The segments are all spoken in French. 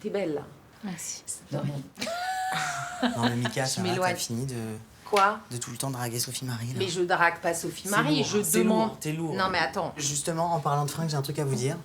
T'es belle, là. Merci. De rien. Non mais Mika, ça va, m'éloigne. t'as fini Quoi? de tout le temps draguer Sophie Marie là. Mais je drague pas Sophie C'est Marie, lourd, je hein, c'est demande... lourd, t'es lourd. Non mais attends. Justement, en parlant de fringues, j'ai un truc à vous dire.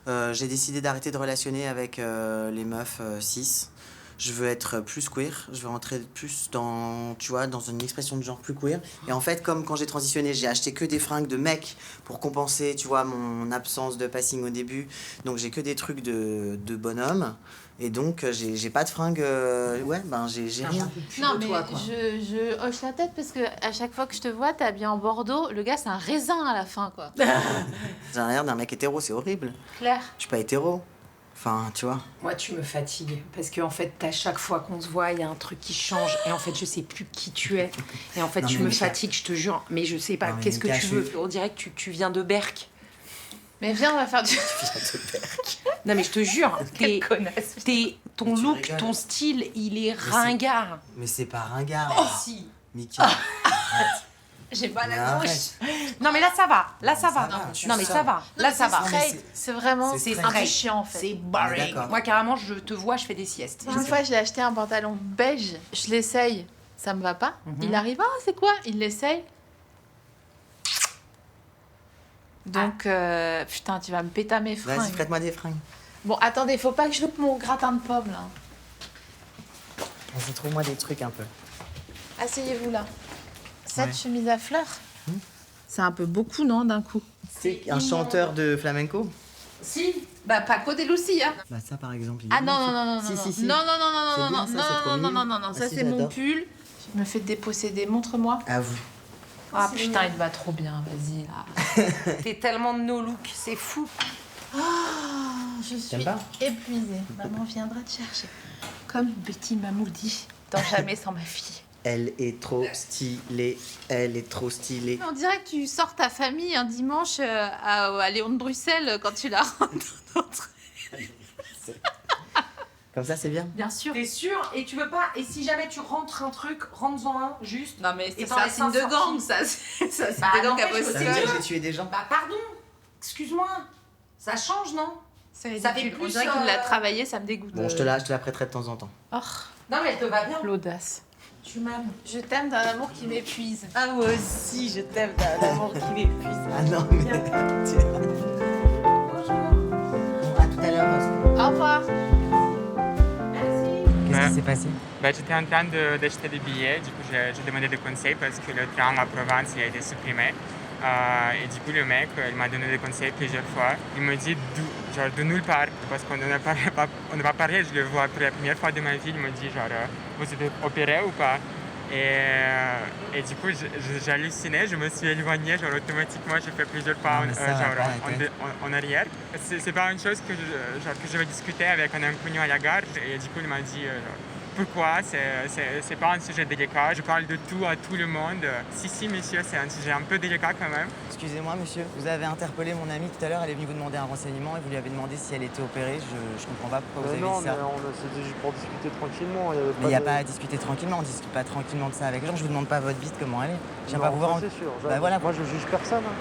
J'ai décidé d'arrêter de relationner avec les meufs cis. Je veux être plus queer, je veux rentrer plus dans, tu vois, dans une expression de genre plus queer. Et en fait, comme quand j'ai transitionné, j'ai acheté que des fringues de mecs pour compenser, tu vois, mon absence de passing au début. Donc j'ai que des trucs de bonhomme. Et donc j'ai pas de fringues, ouais, ben j'ai rien. Non, de mais toi, quoi. je hoche la tête parce que à chaque fois que je te vois, t'es habillé en Bordeaux. Le gars, c'est un raisin à la fin, quoi. J'ai l'air d'un mec hétéro, c'est horrible. Claire. Je suis pas hétéro. Enfin, tu vois. Moi, tu me fatigues. Parce qu'en fait, à chaque fois qu'on se voit, il y a un truc qui change. Et en fait, je sais plus qui tu es. Et en fait, Non, tu mais me Mika. fatigues, je te jure. Mais je sais pas, Non, mais qu'est-ce que Mika, tu je veux? suis- On dirait que tu viens de Berck. Mais viens, on va faire du. Non, mais je te jure, Quelle connasse. ton Mais tu look, rigoles. ton style, il est c'est- ringard. Mais c'est pas ringard. Si. Mika, arrête. J'ai pas Mais la bouche. arrête. Non, mais là, ça va. Là, ça Ça va. va, tu Non, mais sors. ça va. Là, ça va. Non, mais Straight, c'est vraiment c'est un peu straight. chiant en fait. C'est On est boring. d'accord. Moi, carrément, je te vois, je fais des siestes. Une fois, j'ai acheté un pantalon beige, je l'essaye, ça me va pas. Il arrive, ah, c'est quoi? Il l'essaye. Donc, putain, tu vas me péter mes Vas-y, fringues. prête-moi des fringues. Bon, attendez, faut pas que je loupe mon gratin de pommes là. Vas-y, trouve-moi des trucs un peu. Asseyez-vous là. Cette Ouais. chemise à fleurs, c'est un peu beaucoup, non, d'un coup? C'est un chanteur de flamenco. Si. Bah, Paco de Lucia. Bah ça par exemple. il est Ah non, bien, non, ça. non, non, Si, non, si, si. non, non, non, non, C'est non, bien, non, ça, non, c'est trop non, non, mignon. non, non, Ah ça si, c'est mon j'adore. pull. Je me fais déposséder, montre-moi. À vous. Ah putain, il te va trop bien, vas-y là. T'es tellement de no look, c'est fou. Ah, je suis T'aimes pas épuisée. Maman viendra te chercher. Comme Betty Mamoudi dans Jamais sans ma fille. Elle est trop stylée. Elle est trop stylée. On dirait que tu sors ta famille un dimanche à Léon de Bruxelles quand tu la rentres. Comme ça, c'est bien. Bien sûr. T'es sûr? Et tu veux pas? Et si jamais tu rentres un truc, rentre-en un, juste. Non mais Et c'est dans un les signe de 5 gang, sorties. ça. C'est Bah, des gangs à n'empêche que Ça bosser. veut dire mieux. que j'ai tué des gens. Bah, pardon. Excuse-moi. Ça change, non? C'est Ça fait ridicule. On plus, dirait qu'il l'a travaillé, ça me dégoûte. Bon, je te la prêterai de temps en temps. Oh, Non, mais elle te va bien. l'audace. Tu m'aimes. Je t'aime d'un amour qui m'épuise. Ah, moi aussi, je t'aime d'un amour qui m'épuise. Ah non, mais... Bon, à tout à l'heure. Au revoir. Qu'est-ce qui s'est passé? Ben, j'étais en train d'acheter des billets, du coup j'ai demandé des conseils parce que le train à Provence il a été supprimé. Et du coup le mec il m'a donné des conseils plusieurs fois. Il me dit genre de nulle part parce qu'on n'a pas parlé, je le vois pour la première fois de ma vie, il me dit genre vous êtes opéré ou pas? Et du coup j'ai halluciné, je me suis éloigné, genre automatiquement j'ai fait plusieurs pas Non, mais ça va pas, arrête. en arrière. C'est pas une chose que je vais discuter avec un inconnu à la gare et du coup il m'a dit pourquoi, c'est pas un sujet délicat, je parle de tout à tout le monde. Si monsieur, c'est un sujet un peu délicat quand même. Excusez-moi, monsieur, vous avez interpellé mon amie tout à l'heure, elle est venue vous demander un renseignement et vous lui avez demandé si elle était opérée. Je comprends pas pourquoi vous avez non, dit ça. mais c'était juste pour discuter tranquillement. Mais il n'y a pas à discuter tranquillement, on discute pas tranquillement de ça avec les gens. Je vous demande pas votre bite, comment elle est. Je viens pas vous voir. C'est sûr. Bah voilà. Moi, je juge personne. Hein.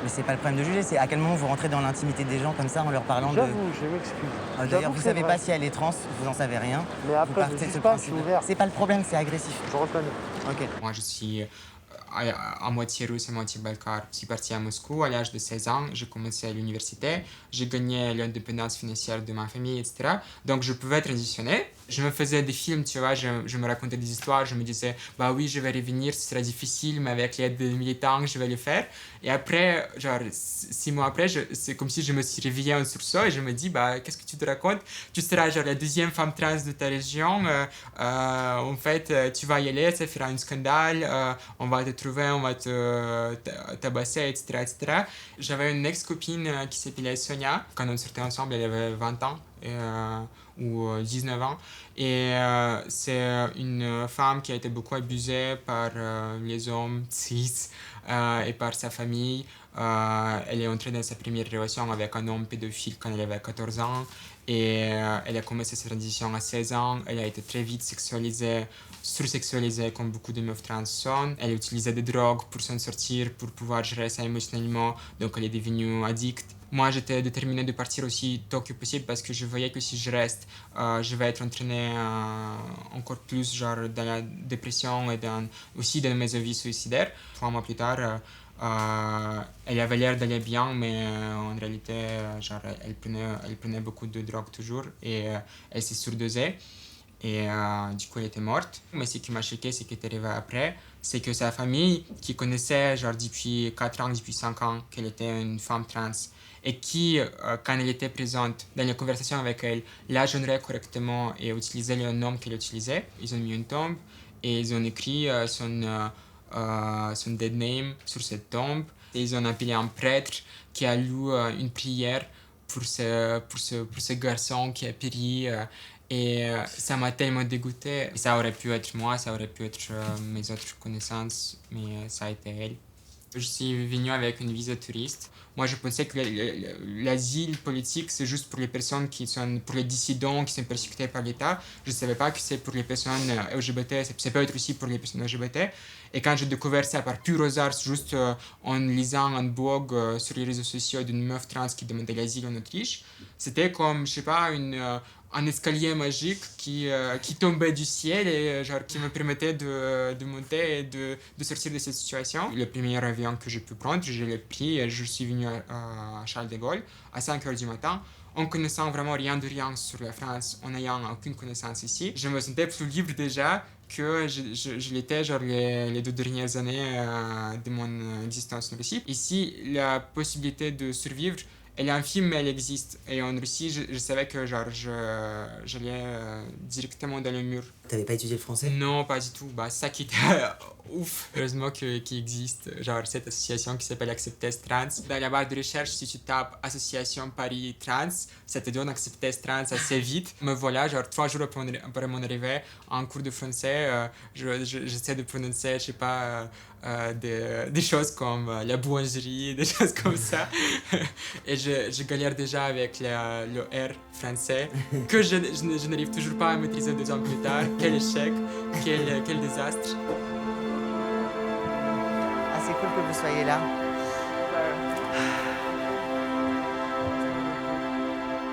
Mais c'est pas le problème de juger, c'est à quel moment vous rentrez dans l'intimité des gens comme ça en leur parlant de. J'avoue, je m'excuse. Ah, D'ailleurs, vous savez pas si elle est trans, vous en savez rien. Mais Vous après, je partez de juge ce pas, je suis principe. ouvert. C'est pas le problème, c'est agressif. Je reconnais. Ok. Moi, je suis à moitié russe et moitié balkar. Je suis parti à Moscou à l'âge de 16 ans. J'ai commencé à l'université. J'ai gagné l'indépendance financière de ma famille, etc. Donc, je pouvais transitionner. Je me faisais des films, tu vois. Je me racontais des histoires. Je me disais, bah oui, je vais revenir. Ce sera difficile, mais avec l'aide des militants, je vais le faire. Et après, genre, 6 mois après, c'est comme si je me suis réveillé en sursaut et je me dis, bah, qu'est-ce que tu te racontes? Tu seras genre la deuxième femme trans de ta région. En fait, tu vas y aller, ça fera un scandale. On va te trouver, on va te tabasser, etc., etc. J'avais une ex-copine qui s'appelait Sonia. Quand on sortait ensemble, elle avait 20 ans. Ou 19 ans. Et c'est une femme qui a été beaucoup abusée par les hommes cis et par sa famille. Elle est entrée dans sa première relation avec un homme pédophile quand elle avait 14 ans. Et elle a commencé cette transition à 16 ans. Elle a été très vite sexualisée, sursexualisée comme beaucoup de meufs trans sont. Elle utilisait des drogues pour s'en sortir, pour pouvoir gérer ça émotionnellement. Donc elle est devenue addicte. Moi, j'étais déterminée de partir aussi tôt que possible parce que je voyais que si je reste, je vais être entraînée encore plus genre, dans la dépression et aussi dans mes envies suicidaires. 3 mois plus tard, elle avait l'air d'aller bien, mais en réalité, genre, elle prenait beaucoup de drogue toujours et elle s'est surdosée. Et du coup, elle était morte. Mais ce qui m'a choqué, ce qui est arrivé après, c'est que sa famille, qui connaissait genre, depuis 4 ans, depuis 5 ans, qu'elle était une femme trans, et qui, quand elle était présente dans les conversations avec elle, la genrait correctement et utilisait le nom qu'elle utilisait. Ils ont mis une tombe et ils ont écrit son dead name sur cette tombe. Et ils ont appelé un prêtre qui a lu une prière pour ce garçon qui a péri. Et ça m'a tellement dégoûté. Ça aurait pu être moi, ça aurait pu être mes autres connaissances, mais ça a été elle. Je suis venu avec une visa touriste. Moi, je pensais que l'asile politique, c'est juste pour les personnes pour les dissidents qui sont persécutés par l'État. Je ne savais pas que c'est pour les personnes LGBT, ça peut être aussi pour les personnes LGBT. Et quand j'ai découvert ça par pur hasard, juste en lisant un blog sur les réseaux sociaux d'une meuf trans qui demandait l'asile en Autriche, c'était comme, je sais pas, un escalier magique qui tombait du ciel et genre, qui me permettait de monter et de sortir de cette situation. Le premier avion que j'ai pu prendre, je l'ai pris et je suis venu à Charles de Gaulle à 5h du matin. En connaissant vraiment rien de rien sur la France, en n'ayant aucune connaissance ici, je me sentais plus libre déjà que je l'étais genre les 2 dernières années de mon existence en Russie. Ici, la possibilité de survivre, elle est infime, mais elle existe. Et en Russie, je savais que genre, j'allais directement dans le mur. T'avais pas étudié le français? Non, pas du tout. Bah, ça qui était ouf. Heureusement qu'il existe genre, cette association qui s'appelle Acceptez Trans. Dans la barre de recherche, si tu tapes Association Paris Trans, ça te donne Acceptez Trans assez vite. Me voilà, genre 3 jours après mon arrivée, en cours de français, j'essaie de prononcer, je sais pas, des choses comme la boulangerie, des choses comme ça. Et je galère déjà avec le R français, que je n'arrive toujours pas à maîtriser 2 ans plus tard. Quel échec, quel désastre. Ah, c'est cool que vous soyez là.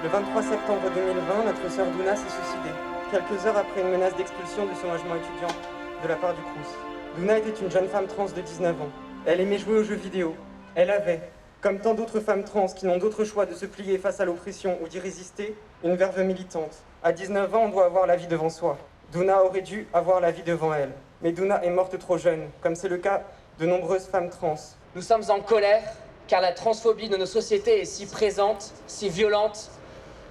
Le 23 septembre 2020, notre sœur Douna s'est suicidée, quelques heures après une menace d'expulsion de son logement étudiant de la part du Crous. Douna était une jeune femme trans de 19 ans. Elle aimait jouer aux jeux vidéo. Elle avait, comme tant d'autres femmes trans qui n'ont d'autre choix de se plier face à l'oppression ou d'y résister, une verve militante. À 19 ans, on doit avoir la vie devant soi. Douna aurait dû avoir la vie devant elle. Mais Douna est morte trop jeune, comme c'est le cas de nombreuses femmes trans. Nous sommes en colère, car la transphobie de nos sociétés est si présente, si violente,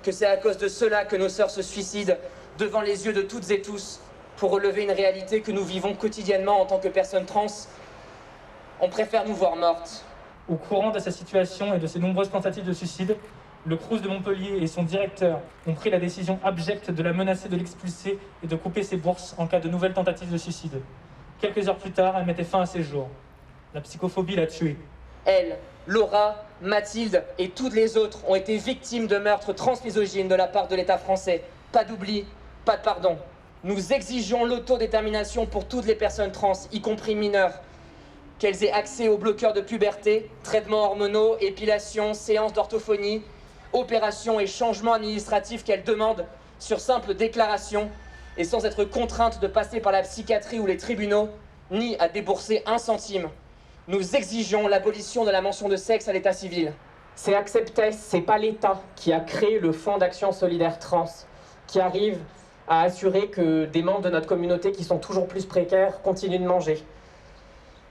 que c'est à cause de cela que nos sœurs se suicident devant les yeux de toutes et tous pour relever une réalité que nous vivons quotidiennement en tant que personnes trans. On préfère nous voir mortes. Au courant de sa situation et de ses nombreuses tentatives de suicide, le Crous de Montpellier et son directeur ont pris la décision abjecte de la menacer de l'expulser et de couper ses bourses en cas de nouvelles tentatives de suicide. Quelques heures plus tard, elle mettait fin à ses jours. La psychophobie l'a tuée. Elle, Laura, Mathilde et toutes les autres ont été victimes de meurtres transmisogynes de la part de l'État français. Pas d'oubli, pas de pardon. Nous exigeons l'autodétermination pour toutes les personnes trans, y compris mineures. Qu'elles aient accès aux bloqueurs de puberté, traitements hormonaux, épilation, séances d'orthophonie, opérations et changements administratifs qu'elles demandent sur simple déclaration et sans être contraintes de passer par la psychiatrie ou les tribunaux, ni à débourser 1 centime. Nous exigeons l'abolition de la mention de sexe à l'état civil. C'est Acceptez, c'est pas l'État qui a créé le Fonds d'action solidaire trans, qui arrive à assurer que des membres de notre communauté qui sont toujours plus précaires continuent de manger.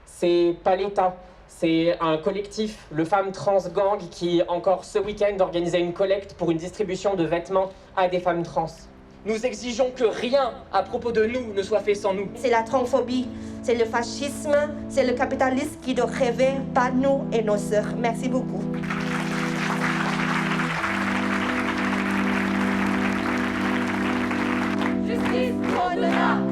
C'est pas l'État, c'est un collectif, le Femmes Trans Gang, qui encore ce week-end organisait une collecte pour une distribution de vêtements à des femmes trans. Nous exigeons que rien à propos de nous ne soit fait sans nous. C'est la transphobie, c'est le fascisme, c'est le capitalisme qui doit rêver, pas nous et nos sœurs. Merci beaucoup. Justice pour Douna.